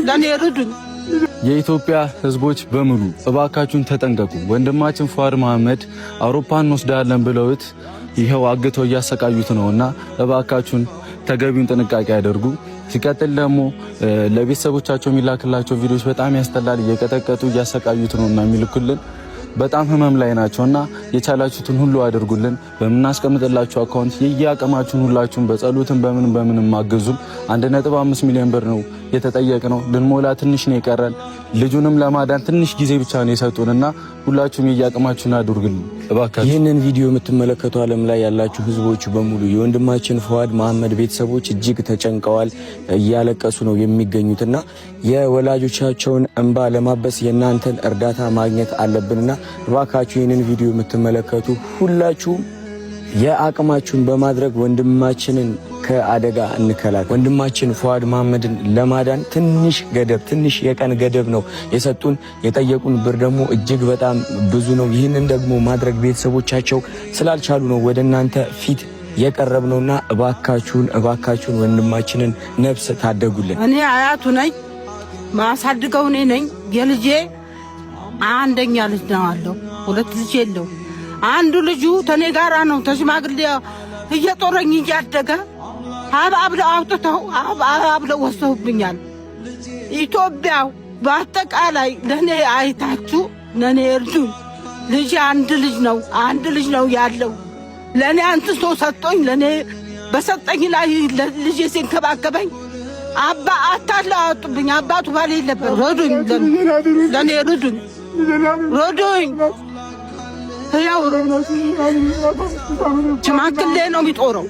ለኔ ርዱኝ። የኢትዮጵያ ህዝቦች በሙሉ እባካችሁን ተጠንቀቁ። ወንድማችን ፉአድ መሐመድ አውሮፓን እንወስዳለን ብለውት ይሄው አግተው እያሰቃዩት ነውና እባካችሁን ተገቢውን ጥንቃቄ ያደርጉ። ሲቀጥል ደግሞ ለቤተሰቦቻቸው የሚላክላቸው ቪዲዮዎች በጣም ያስጠላል። እየቀጠቀጡ እያሰቃዩት ነውና የሚልኩልን በጣም ህመም ላይ ናቸውና የቻላችሁትን ሁሉ አድርጉልን። በመናስቀምጥላችሁ አካውንት የያቀማችሁን ሁላችሁም በጸሎትን በምን ማገዙን 1.5 ሚሊዮን ብር ነው የተጠየቅነው። ልንሞላ ትንሽ ነው የቀረን። ልጁንም ለማዳን ትንሽ ጊዜ ብቻ ነው የሰጡንና ሁላችሁም የያቀማችሁን አድርጉልን እባካችሁ። ይህንን ቪዲዮ የምትመለከቱ ዓለም ላይ ያላችሁ ህዝቦች በሙሉ የወንድማችን ፉአድ መሐመድ ቤተሰቦች እጅግ ተጨንቀዋል፣ እያለቀሱ ነው የሚገኙትና የወላጆቻቸውን እንባ ለማበስ የእናንተን እርዳታ ማግኘት አለብንና እባካችሁ ይህንን ቪዲዮ የምትመለከቱ ሁላችሁም የአቅማችሁን በማድረግ ወንድማችንን ከአደጋ እንከላከል። ወንድማችን ፉአድ መሐመድን ለማዳን ትንሽ የቀን ገደብ ነው የሰጡን። የጠየቁን ብር ደግሞ እጅግ በጣም ብዙ ነው። ይህንን ደግሞ ማድረግ ቤተሰቦቻቸው ስላልቻሉ ነው ወደ እናንተ ፊት የቀረብነውና እባካችሁን ወንድማችንን ነፍስ ታደጉልን። እኔ አያቱ ነኝ፣ ማሳድገው እኔ ነኝ። የልጄ አንደኛ ልጅ ነው አለው፣ ሁለት ልጅ የለው። አንዱ ልጁ ተኔ ጋራ ነው ተሽማግሌ እየጦረኝ እያደገ አብለው አውጥተው አብለው ወሰውብኛል። ኢትዮጵያው በአጠቃላይ ለኔ አይታችሁ ለኔ እርዱኝ። ልጅ አንድ ልጅ ነው ያለው። ለኔ አንስቶ ሰጥቶኝ ለኔ በሰጠኝ ላይ ልጅ ሲንከባከበኝ አታለው አወጡብኝ። አባቱ ባል ነበር። ረዱኝ፣ ለኔ ረዱኝ። ያው ሽማግሌ ነው የሚጦረው።